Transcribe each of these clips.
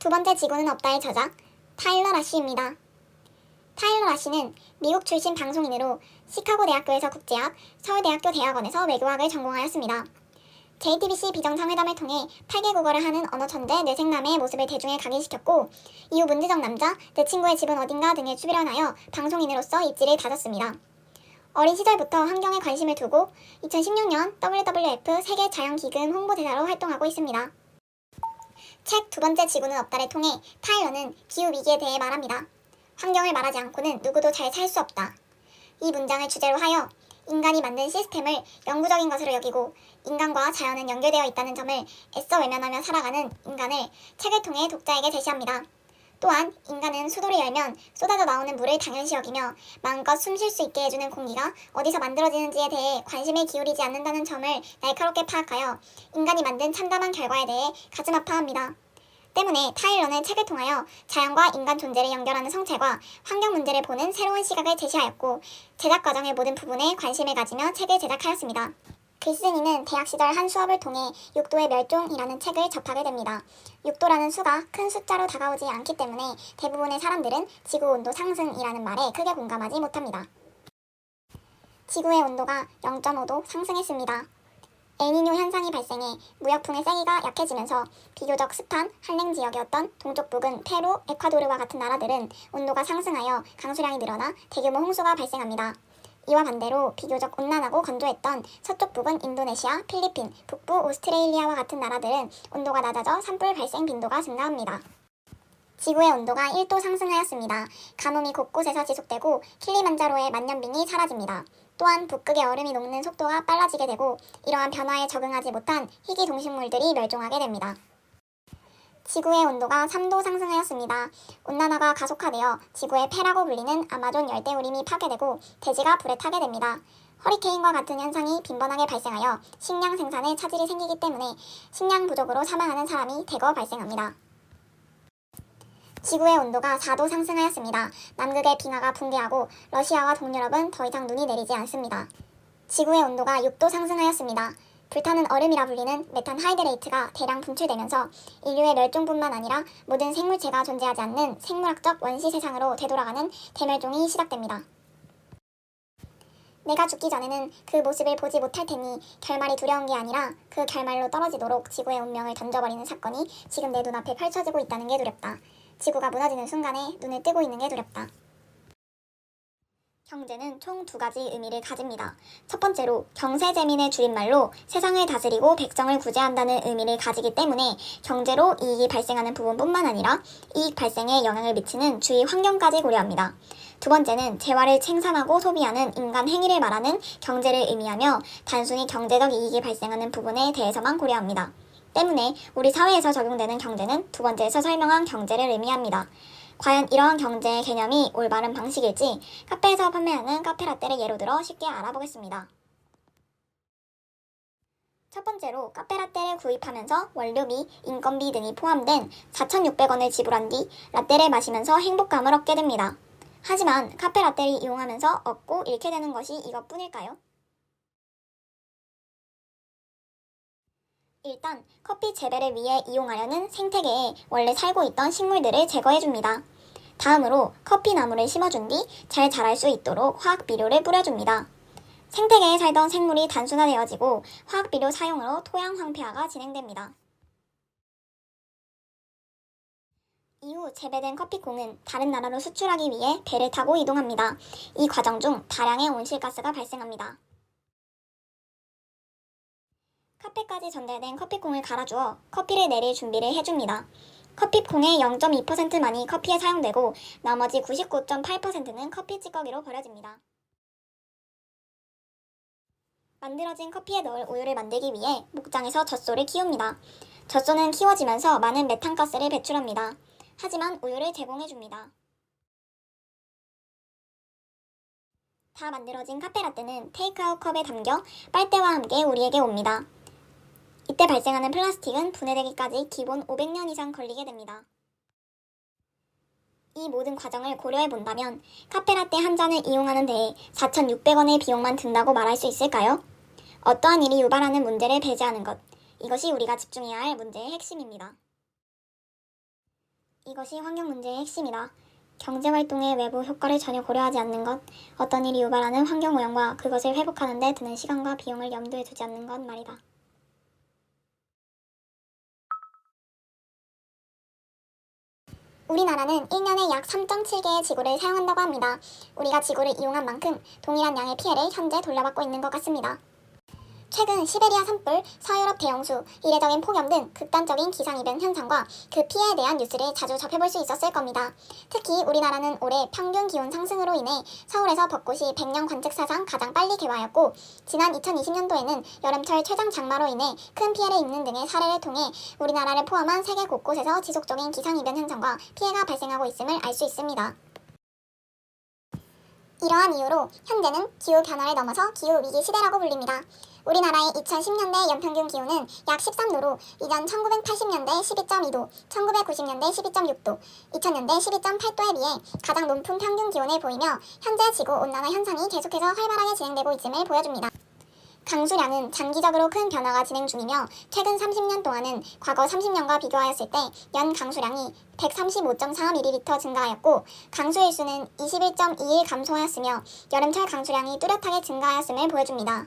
두 번째 지구는 없다의 저자 타일러 라시입니다. 타일러 라시는 미국 출신 방송인으로 시카고 대학교에서 국제학, 서울대학교 대학원에서 외교학을 전공하였습니다. JTBC 비정상회담을 통해 8개 국어를 하는 언어 천재 뇌생남의 모습을 대중에 각인시켰고 이후 문제적 남자, 내 친구의 집은 어딘가 등에 출연하여 방송인으로서 입지를 다졌습니다. 어린 시절부터 환경에 관심을 두고 2016년 WWF 세계자연기금 홍보대사로 활동하고 있습니다. 책 두 번째 지구는 없다를 통해 타일러는 기후위기에 대해 말합니다. 환경을 말하지 않고는 누구도 잘 살 수 없다. 이 문장을 주제로 하여 인간이 만든 시스템을 영구적인 것으로 여기고 인간과 자연은 연결되어 있다는 점을 애써 외면하며 살아가는 인간을 책을 통해 독자에게 제시합니다. 또한 인간은 수도를 열면 쏟아져 나오는 물을 당연시 여기며 마음껏 숨 쉴 수 있게 해주는 공기가 어디서 만들어지는지에 대해 관심을 기울이지 않는다는 점을 날카롭게 파악하여 인간이 만든 참담한 결과에 대해 가슴 아파합니다. 때문에 타일러는 책을 통하여 자연과 인간 존재를 연결하는 성찰과 환경 문제를 보는 새로운 시각을 제시하였고 제작 과정의 모든 부분에 관심을 가지며 책을 제작하였습니다. 글쓴이는 대학 시절 한 수업을 통해 6도의 멸종이라는 책을 접하게 됩니다. 6도라는 수가 큰 숫자로 다가오지 않기 때문에 대부분의 사람들은 지구온도 상승이라는 말에 크게 공감하지 못합니다. 지구의 온도가 0.5도 상승했습니다. 엘니뇨 현상이 발생해 무역풍의 세기가 약해지면서 비교적 습한 한랭 지역이었던 동쪽북은 페루, 에콰도르와 같은 나라들은 온도가 상승하여 강수량이 늘어나 대규모 홍수가 발생합니다. 이와 반대로 비교적 온난하고 건조했던 서쪽북은 인도네시아, 필리핀, 북부 오스트레일리아와 같은 나라들은 온도가 낮아져 산불 발생 빈도가 증가합니다. 지구의 온도가 1도 상승하였습니다. 가뭄이 곳곳에서 지속되고 킬리만자로의 만년빙이 사라집니다. 또한 북극의 얼음이 녹는 속도가 빨라지게 되고 이러한 변화에 적응하지 못한 희귀 동식물들이 멸종하게 됩니다. 지구의 온도가 3도 상승하였습니다. 온난화가 가속화되어 지구의 폐라고 불리는 아마존 열대우림이 파괴되고 대지가 불에 타게 됩니다. 허리케인과 같은 현상이 빈번하게 발생하여 식량 생산에 차질이 생기기 때문에 식량 부족으로 사망하는 사람이 대거 발생합니다. 지구의 온도가 4도 상승하였습니다. 남극의 빙하가 붕괴하고 러시아와 동유럽은 더 이상 눈이 내리지 않습니다. 지구의 온도가 6도 상승하였습니다. 불타는 얼음이라 불리는 메탄 하이드레이트가 대량 분출되면서 인류의 멸종뿐만 아니라 모든 생물체가 존재하지 않는 생물학적 원시 세상으로 되돌아가는 대멸종이 시작됩니다. 내가 죽기 전에는 그 모습을 보지 못할 테니 결말이 두려운 게 아니라 그 결말로 떨어지도록 지구의 운명을 던져버리는 사건이 지금 내 눈앞에 펼쳐지고 있다는 게 두렵다. 지구가 무너지는 순간에 눈을 뜨고 있는 게 두렵다. 경제는 총 두 가지 의미를 가집니다. 첫 번째로 경세재민의 줄임말로 세상을 다스리고 백성을 구제한다는 의미를 가지기 때문에 경제로 이익이 발생하는 부분뿐만 아니라 이익 발생에 영향을 미치는 주위 환경까지 고려합니다. 두 번째는 재화를 생산하고 소비하는 인간 행위를 말하는 경제를 의미하며 단순히 경제적 이익이 발생하는 부분에 대해서만 고려합니다. 때문에 우리 사회에서 적용되는 경제는 두 번째에서 설명한 경제를 의미합니다. 과연 이러한 경제의 개념이 올바른 방식일지 카페에서 판매하는 카페라떼를 예로 들어 쉽게 알아보겠습니다. 첫 번째로 카페라떼를 구입하면서 원료비, 인건비 등이 포함된 4,600원을 지불한 뒤 라떼를 마시면서 행복감을 얻게 됩니다. 하지만 카페라떼를 이용하면서 얻고 잃게 되는 것이 이것뿐일까요? 일단 커피 재배를 위해 이용하려는 생태계에 원래 살고 있던 식물들을 제거해줍니다. 다음으로 커피 나무를 심어준 뒤 잘 자랄 수 있도록 화학 비료를 뿌려줍니다. 생태계에 살던 생물이 단순화되어지고 화학 비료 사용으로 토양 황폐화가 진행됩니다. 이후 재배된 커피콩은 다른 나라로 수출하기 위해 배를 타고 이동합니다. 이 과정 중 다량의 온실가스가 발생합니다. 카페까지 전달된 커피콩을 갈아주어 커피를 내릴 준비를 해줍니다. 커피콩의 0.2%만이 커피에 사용되고 나머지 99.8%는 커피 찌꺼기로 버려집니다. 만들어진 커피에 넣을 우유를 만들기 위해 목장에서 젖소를 키웁니다. 젖소는 키워지면서 많은 메탄가스를 배출합니다. 하지만 우유를 제공해줍니다. 다 만들어진 카페라떼는 테이크아웃 컵에 담겨 빨대와 함께 우리에게 옵니다. 이때 발생하는 플라스틱은 분해되기까지 기본 500년 이상 걸리게 됩니다. 이 모든 과정을 고려해 본다면 카페라떼 한 잔을 이용하는 데에 4,600원의 비용만 든다고 말할 수 있을까요? 어떠한 일이 유발하는 문제를 배제하는 것, 이것이 우리가 집중해야 할 문제의 핵심입니다. 이것이 환경 문제의 핵심이다. 경제활동의 외부 효과를 전혀 고려하지 않는 것, 어떤 일이 유발하는 환경오염과 그것을 회복하는 데 드는 시간과 비용을 염두에 두지 않는 것 말이다. 우리나라는 1년에 약 3.7개의 지구를 사용한다고 합니다. 우리가 지구를 이용한 만큼 동일한 양의 피해를 현재 돌려받고 있는 것 같습니다. 최근 시베리아 산불, 서유럽 대홍수, 이례적인 폭염 등 극단적인 기상이변 현상과 그 피해에 대한 뉴스를 자주 접해볼 수 있었을 겁니다. 특히 우리나라는 올해 평균 기온 상승으로 인해 서울에서 벚꽃이 100년 관측사상 가장 빨리 개화하였고, 지난 2020년도에는 여름철 최장 장마로 인해 큰 피해를 입는 등의 사례를 통해 우리나라를 포함한 세계 곳곳에서 지속적인 기상이변 현상과 피해가 발생하고 있음을 알 수 있습니다. 이러한 이유로 현재는 기후변화를 넘어서 기후위기 시대라고 불립니다. 우리나라의 2010년대 연평균 기온은 약 13도로 이전 1980년대 12.2도, 1990년대 12.6도, 2000년대 12.8도에 비해 가장 높은 평균 기온을 보이며 현재 지구온난화 현상이 계속해서 활발하게 진행되고 있음을 보여줍니다. 강수량은 장기적으로 큰 변화가 진행 중이며 최근 30년 동안은 과거 30년과 비교하였을 때 연 강수량이 135.4ml 증가하였고 강수일수는 21.21 감소하였으며 여름철 강수량이 뚜렷하게 증가하였음을 보여줍니다.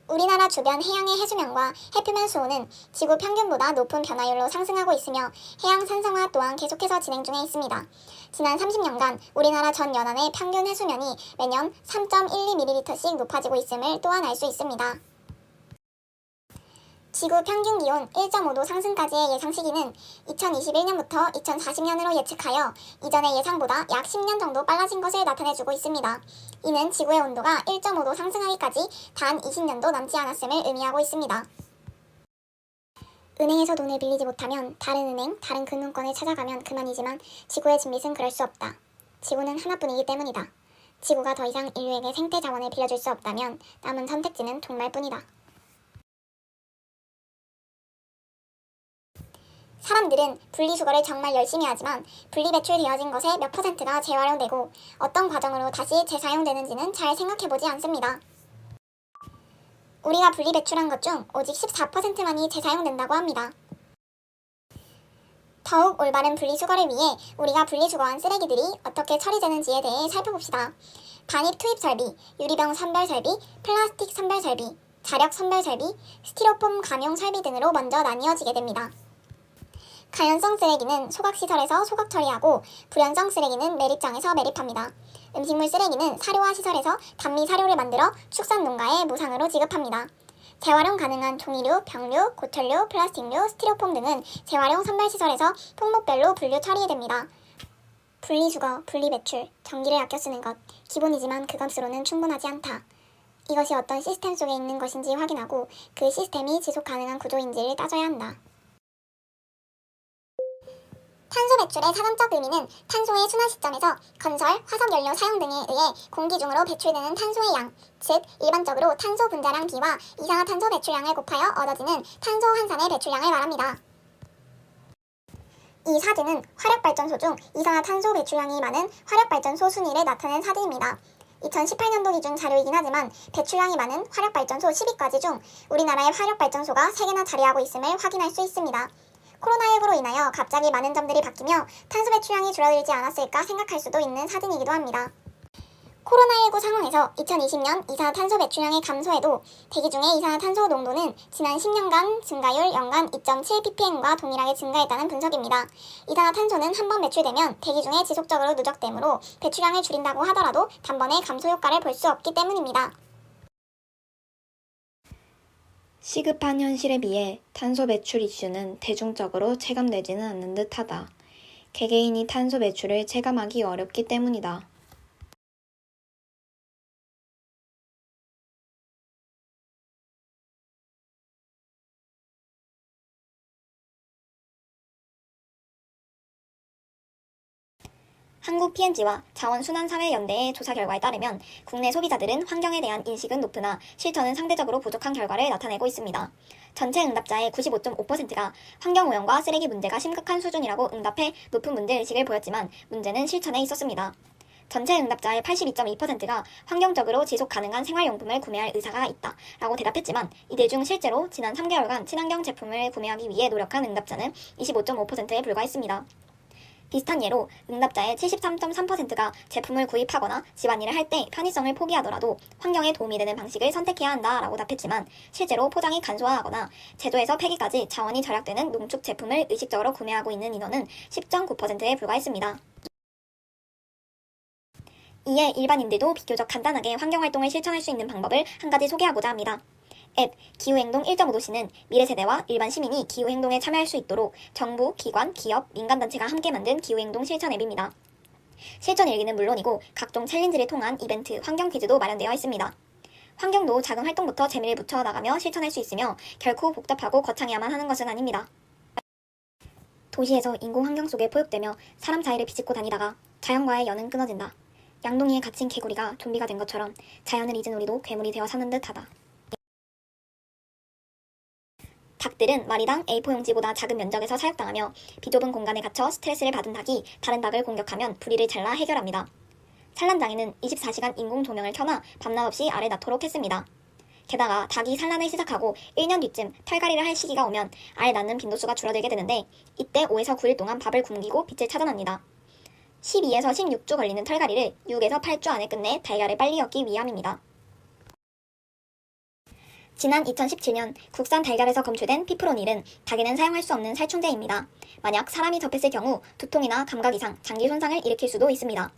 우리나라 주변 해양의 해수면과 해표면 수온은 지구 평균보다 높은 변화율로 상승하고 있으며 해양 산성화 또한 계속해서 진행 중에 있습니다. 지난 30년간 우리나라 전 연안의 평균 해수면이 매년 3.12ml씩 높아지고 있음을 또한 알 수 있습니다. 지구 평균 기온 1.5도 상승까지의 예상 시기는 2021년부터 2040년으로 예측하여 이전의 예상보다 약 10년 정도 빨라진 것을 나타내주고 있습니다. 이는 지구의 온도가 1.5도 상승하기까지 단 20년도 남지 않았음을 의미하고 있습니다. 은행에서 돈을 빌리지 못하면 다른 은행, 다른 금융권을 찾아가면 그만이지만 지구의 진빚은 그럴 수 없다. 지구는 하나뿐이기 때문이다. 지구가 더 이상 인류에게 생태 자원을 빌려줄 수 없다면 남은 선택지는 종말뿐이다. 사람들은 분리수거를 정말 열심히 하지만 분리배출되어진 것의 몇 %가 재활용되고 어떤 과정으로 다시 재사용되는지는 잘 생각해보지 않습니다. 우리가 분리배출한 것 중 오직 14%만이 재사용된다고 합니다. 더욱 올바른 분리수거를 위해 우리가 분리수거한 쓰레기들이 어떻게 처리되는지에 대해 살펴봅시다. 반입 투입 설비, 유리병 선별 설비, 플라스틱 선별 설비, 자력 선별 설비, 스티로폼 감용 설비 등으로 먼저 나뉘어지게 됩니다. 가연성 쓰레기는 소각시설에서 소각 처리하고 불연성 쓰레기는 매립장에서 매립합니다. 음식물 쓰레기는 사료화 시설에서 단미 사료를 만들어 축산 농가에 무상으로 지급합니다. 재활용 가능한 종이류, 병류, 고철류, 플라스틱류, 스티로폼 등은 재활용 선별시설에서 품목별로 분류 처리됩니다. 분리수거, 분리배출, 전기를 아껴 쓰는 것, 기본이지만 그것으로는 충분하지 않다. 이것이 어떤 시스템 속에 있는 것인지 확인하고 그 시스템이 지속 가능한 구조인지를 따져야 한다. 탄소 배출의 사전적 의미는 탄소의 순환 시점에서 건설, 화석연료 사용 등에 의해 공기 중으로 배출되는 탄소의 양, 즉 일반적으로 탄소 분자량 B와 이산화탄소 배출량을 곱하여 얻어지는 탄소 환산의 배출량을 말합니다. 이 사진은 화력발전소 중 이산화탄소 배출량이 많은 화력발전소 순위를 나타낸 사진입니다. 2018년도 기준 자료이긴 하지만 배출량이 많은 화력발전소 10위까지 중 우리나라의 화력발전소가 3개나 자리하고 있음을 확인할 수 있습니다. 코로나19로 인하여 갑자기 많은 점들이 바뀌며 탄소 배출량이 줄어들지 않았을까 생각할 수도 있는 사진이기도 합니다. 코로나19 상황에서 2020년 이산화탄소 배출량이 감소해도 대기 중의 이산화탄소 농도는 지난 10년간 증가율 연간 2.7ppm과 동일하게 증가했다는 분석입니다. 이산화탄소는 한번 배출되면 대기 중에 지속적으로 누적되므로 배출량을 줄인다고 하더라도 단번에 감소 효과를 볼 수 없기 때문입니다. 시급한 현실에 비해 탄소 배출 이슈는 대중적으로 체감되지는 않는 듯하다. 개개인이 탄소 배출을 체감하기 어렵기 때문이다. 한국 P&G와 자원순환사회연대의 조사 결과에 따르면 국내 소비자들은 환경에 대한 인식은 높으나 실천은 상대적으로 부족한 결과를 나타내고 있습니다. 전체 응답자의 95.5%가 환경오염과 쓰레기 문제가 심각한 수준이라고 응답해 높은 문제의식을 보였지만 문제는 실천에 있었습니다. 전체 응답자의 82.2%가 환경적으로 지속 가능한 생활용품을 구매할 의사가 있다 라고 대답했지만 이들 중 실제로 지난 3개월간 친환경 제품을 구매하기 위해 노력한 응답자는 25.5%에 불과했습니다. 비슷한 예로 응답자의 73.3%가 제품을 구입하거나 집안일을 할 때 편의성을 포기하더라도 환경에 도움이 되는 방식을 선택해야 한다 라고 답했지만 실제로 포장이 간소화하거나 제조에서 폐기까지 자원이 절약되는 농축 제품을 의식적으로 구매하고 있는 인원은 10.9%에 불과했습니다. 이에 일반인들도 비교적 간단하게 환경활동을 실천할 수 있는 방법을 한 가지 소개하고자 합니다. 앱 기후행동 1.5도시는 미래 세대와 일반 시민이 기후행동에 참여할 수 있도록 정부, 기관, 기업, 민간단체가 함께 만든 기후행동 실천 앱입니다. 실전 일기는 물론이고 각종 챌린지를 통한 이벤트, 환경 퀴즈도 마련되어 있습니다. 환경도 작은 활동부터 재미를 붙여 나가며 실천할 수 있으며 결코 복잡하고 거창해야만 하는 것은 아닙니다. 도시에서 인공환경 속에 포획되며 사람 사이를 비집고 다니다가 자연과의 연은 끊어진다. 양동이에 갇힌 개구리가 좀비가 된 것처럼 자연을 잊은 우리도 괴물이 되어 사는 듯하다. 닭들은 마리당 A4 용지보다 작은 면적에서 사육당하며 비좁은 공간에 갇혀 스트레스를 받은 닭이 다른 닭을 공격하면 부리를 잘라 해결합니다. 산란장에는 24시간 인공 조명을 켜놔 밤낮 없이 알을 낳도록 했습니다. 게다가 닭이 산란을 시작하고 1년 뒤쯤 털갈이를 할 시기가 오면 알 낳는 빈도수가 줄어들게 되는데 이때 5에서 9일 동안 밥을 굶기고 빛을 차단합니다. 12에서 16주 걸리는 털갈이를 6에서 8주 안에 끝내 달걀을 빨리 엮기 위함입니다. 지난 2017년 국산 달걀에서 검출된 피프로닐은 닭에는 사용할 수 없는 살충제입니다. 만약 사람이 접했을 경우 두통이나 감각 이상, 장기 손상을 일으킬 수도 있습니다.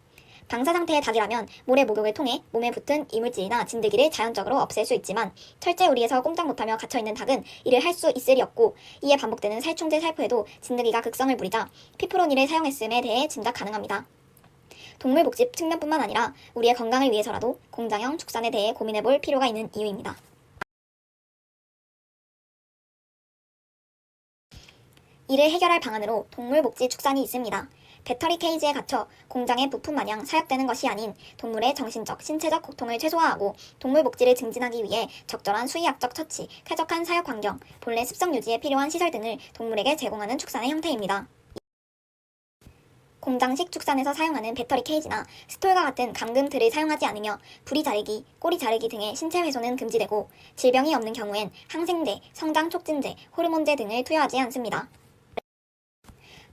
방사 상태의 닭이라면 모래 목욕을 통해 몸에 붙은 이물질이나 진드기를 자연적으로 없앨 수 있지만 철제 우리에서 꼼짝 못하며 갇혀있는 닭은 이를 할 수 있을 리 없고 이에 반복되는 살충제 살포에도 진드기가 극성을 부리자 피프로닐을 사용했음에 대해 짐작 가능합니다. 동물복지 측면뿐만 아니라 우리의 건강을 위해서라도 공장형 축산에 대해 고민해볼 필요가 있는 이유입니다. 이를 해결할 방안으로 동물복지 축산이 있습니다. 배터리 케이지에 갇혀 공장의 부품 마냥 사육되는 것이 아닌 동물의 정신적, 신체적 고통을 최소화하고 동물복지를 증진하기 위해 적절한 수의학적 처치, 쾌적한 사육 환경, 본래 습성 유지에 필요한 시설 등을 동물에게 제공하는 축산의 형태입니다. 공장식 축산에서 사용하는 배터리 케이지나 스톨과 같은 감금틀을 사용하지 않으며 부리 자르기, 꼬리 자르기 등의 신체 훼손은 금지되고 질병이 없는 경우엔 항생제, 성장 촉진제, 호르몬제 등을 투여하지 않습니다.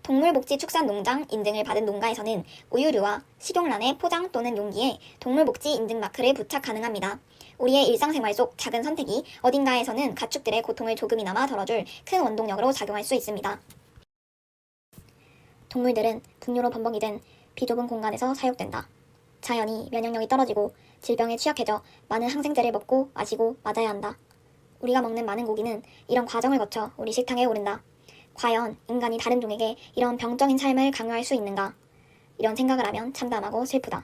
동물복지 축산 농장 인증을 받은 농가에서는 우유류와 식용란의 포장 또는 용기에 동물복지 인증 마크를 부착 가능합니다. 우리의 일상생활 속 작은 선택이 어딘가에서는 가축들의 고통을 조금이나마 덜어줄 큰 원동력으로 작용할 수 있습니다. 동물들은 분뇨로 범벅이 된 비좁은 공간에서 사육된다. 자연히 면역력이 떨어지고 질병에 취약해져 많은 항생제를 먹고 마시고 맞아야 한다. 우리가 먹는 많은 고기는 이런 과정을 거쳐 우리 식탁에 오른다. 과연 인간이 다른 종에게 이런 병적인 삶을 강요할 수 있는가? 이런 생각을 하면 참담하고 슬프다.